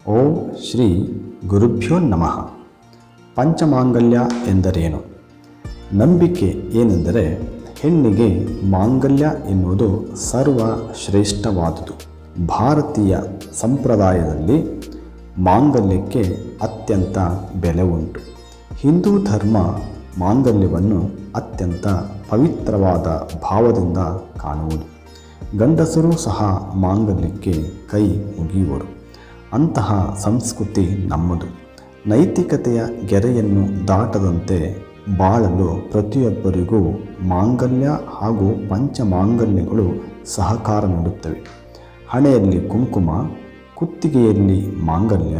ಓಂ ಶ್ರೀ ಗುರುಭ್ಯೋ ನಮಃ. ಪಂಚಮಾಂಗಲ್ಯ ಎಂದರೇನು? ನಂಬಿಕೆ ಏನೆಂದರೆ ಹೆಣ್ಣಿಗೆ ಮಾಂಗಲ್ಯ ಎನ್ನುವುದು ಸರ್ವಶ್ರೇಷ್ಠವಾದುದು. ಭಾರತೀಯ ಸಂಪ್ರದಾಯದಲ್ಲಿ ಮಾಂಗಲ್ಯಕ್ಕೆ ಅತ್ಯಂತ ಬೆಲೆ ಉಂಟು. ಹಿಂದೂ ಧರ್ಮ ಮಾಂಗಲ್ಯವನ್ನು ಅತ್ಯಂತ ಪವಿತ್ರವಾದ ಭಾವದಿಂದ ಕಾಣುವುದು. ಗಂಡಸರೂ ಸಹ ಮಾಂಗಲ್ಯಕ್ಕೆ ಕೈ ಮುಗಿಯುವರು. ಅಂತಹ ಸಂಸ್ಕೃತಿ ನಮ್ಮದು. ನೈತಿಕತೆಯ ಗೆರೆಯನ್ನು ದಾಟದಂತೆ ಬಾಳಲು ಪ್ರತಿಯೊಬ್ಬರಿಗೂ ಮಾಂಗಲ್ಯ ಹಾಗೂ ಪಂಚಮಾಂಗಲ್ಯಗಳು ಸಹಕಾರ ನೀಡುತ್ತವೆ. ಹಣೆಯಲ್ಲಿ ಕುಂಕುಮ, ಕುತ್ತಿಗೆಯಲ್ಲಿ ಮಾಂಗಲ್ಯ,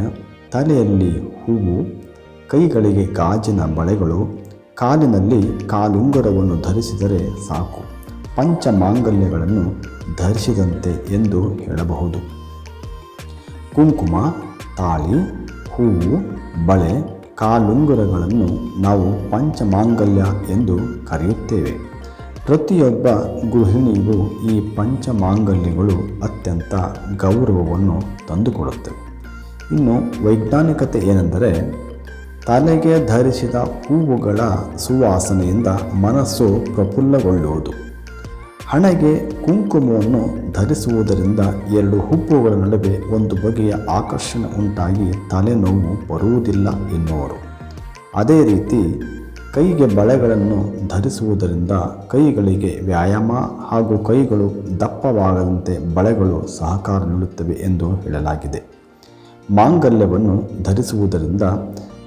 ತಲೆಯಲ್ಲಿ ಹೂವು, ಕೈಗಳಿಗೆ ಗಾಜಿನ ಬಳೆಗಳು, ಕಾಲಿನಲ್ಲಿ ಕಾಲುಂಗುರವನ್ನು ಧರಿಸಿದರೆ ಸಾಕು ಪಂಚಮಾಂಗಲ್ಯಗಳನ್ನು ಧರಿಸಿದಂತೆ ಎಂದು ಹೇಳಬಹುದು. ಕುಂಕುಮ, ತಾಳಿ, ಹೂವು, ಬಳೆ, ಕಾಲುಂಗುರಗಳನ್ನು ನಾವು ಪಂಚಮಾಂಗಲ್ಯ ಎಂದು ಕರೆಯುತ್ತೇವೆ. ಪ್ರತಿಯೊಬ್ಬ ಗೃಹಿಣಿಗೂ ಈ ಪಂಚಮಾಂಗಲ್ಯಗಳು ಅತ್ಯಂತ ಗೌರವವನ್ನು ತಂದುಕೊಡುತ್ತವೆ. ಇನ್ನು ವೈಜ್ಞಾನಿಕತೆ ಏನೆಂದರೆ, ತಲೆಗೆ ಧರಿಸಿದ ಹೂವುಗಳ ಸುವಾಸನೆಯಿಂದ ಮನಸ್ಸು ಪ್ರಫುಲ್ಲಗೊಳ್ಳುವುದು. ಹಣೆಗೆ ಕುಂಕುಮವನ್ನು ಧರಿಸುವುದರಿಂದ ಎರಡು ಹುಬ್ಬುಗಳ ನಡುವೆ ಒಂದು ಬಗೆಯ ಆಕರ್ಷಣೆ ಉಂಟಾಗಿ ತಲೆನೋವು ಬರುವುದಿಲ್ಲ ಎನ್ನುವರು. ಅದೇ ರೀತಿ ಕೈಗೆ ಬಳೆಗಳನ್ನು ಧರಿಸುವುದರಿಂದ ಕೈಗಳಿಗೆ ವ್ಯಾಯಾಮ ಹಾಗೂ ಕೈಗಳು ದಪ್ಪವಾಗದಂತೆ ಬಳೆಗಳು ಸಹಕಾರ ನೀಡುತ್ತವೆ ಎಂದು ಹೇಳಲಾಗಿದೆ. ಮಾಂಗಲ್ಯವನ್ನು ಧರಿಸುವುದರಿಂದ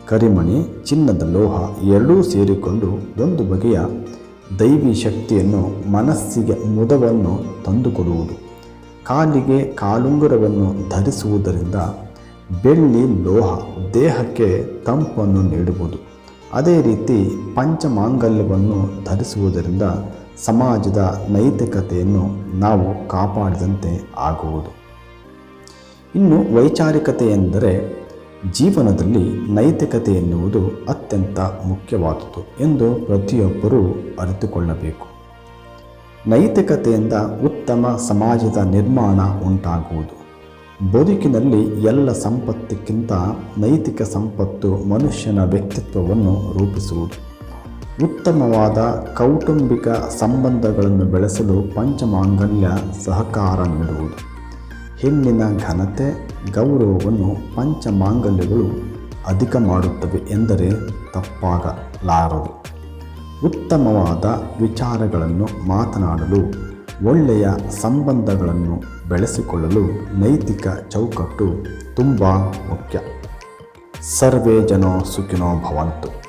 ಕರಿಮಣಿ, ಚಿನ್ನದ ಲೋಹ ಎರಡೂ ಸೇರಿಕೊಂಡು ಒಂದು ಬಗೆಯ ದೈವಿ ಶಕ್ತಿಯನ್ನು, ಮನಸ್ಸಿಗೆ ಮುದವನ್ನು ತಂದುಕೊಡುವುದು. ಕಾಲಿಗೆ ಕಾಲುಂಗುರವನ್ನು ಧರಿಸುವುದರಿಂದ ಬೆಳ್ಳಿ ಲೋಹ ದೇಹಕ್ಕೆ ತಂಪನ್ನು ನೀಡುವುದು. ಅದೇ ರೀತಿ ಪಂಚಮಾಂಗಲ್ಯವನ್ನು ಧರಿಸುವುದರಿಂದ ಸಮಾಜದ ನೈತಿಕತೆಯನ್ನು ನಾವು ಕಾಪಾಡಿದಂತೆ ಆಗುವುದು. ಇನ್ನು ವೈಚಾರಿಕತೆ ಎಂದರೆ ಜೀವನದಲ್ಲಿ ನೈತಿಕತೆ ಎನ್ನುವುದು ಅತ್ಯಂತ ಮುಖ್ಯವಾದುದು ಎಂದು ಪ್ರತಿಯೊಬ್ಬರೂ ಅರಿತುಕೊಳ್ಳಬೇಕು. ನೈತಿಕತೆಯಿಂದ ಉತ್ತಮ ಸಮಾಜದ ನಿರ್ಮಾಣ ಉಂಟಾಗುವುದು. ಬದುಕಿನಲ್ಲಿ ಎಲ್ಲ ಸಂಪತ್ತಿಗಿಂತ ನೈತಿಕ ಸಂಪತ್ತು ಮನುಷ್ಯನ ವ್ಯಕ್ತಿತ್ವವನ್ನು ರೂಪಿಸುವುದು. ಉತ್ತಮವಾದ ಕೌಟುಂಬಿಕ ಸಂಬಂಧಗಳನ್ನು ಬೆಳೆಸಲು ಪಂಚಮಾಂಗಲ್ಯ ಸಹಕಾರ ನೀಡುವುದು. ಹೆಣ್ಣಿನ ಘನತೆ, ಗೌರವವನ್ನು ಪಂಚಮಾಂಗಲ್ಯಗಳು ಅಧಿಕ ಮಾಡುತ್ತವೆ ಎಂದರೆ ತಪ್ಪಾಗಲಾರದು. ಉತ್ತಮವಾದ ವಿಚಾರಗಳನ್ನು ಮಾತನಾಡಲು, ಒಳ್ಳೆಯ ಸಂಬಂಧಗಳನ್ನು ಬೆಳೆಸಿಕೊಳ್ಳಲು ನೈತಿಕ ಚೌಕಟ್ಟು ತುಂಬ ಮುಖ್ಯ. ಸರ್ವೇ ಜನೋ ಸುಖಿನೋ ಭವಂತು.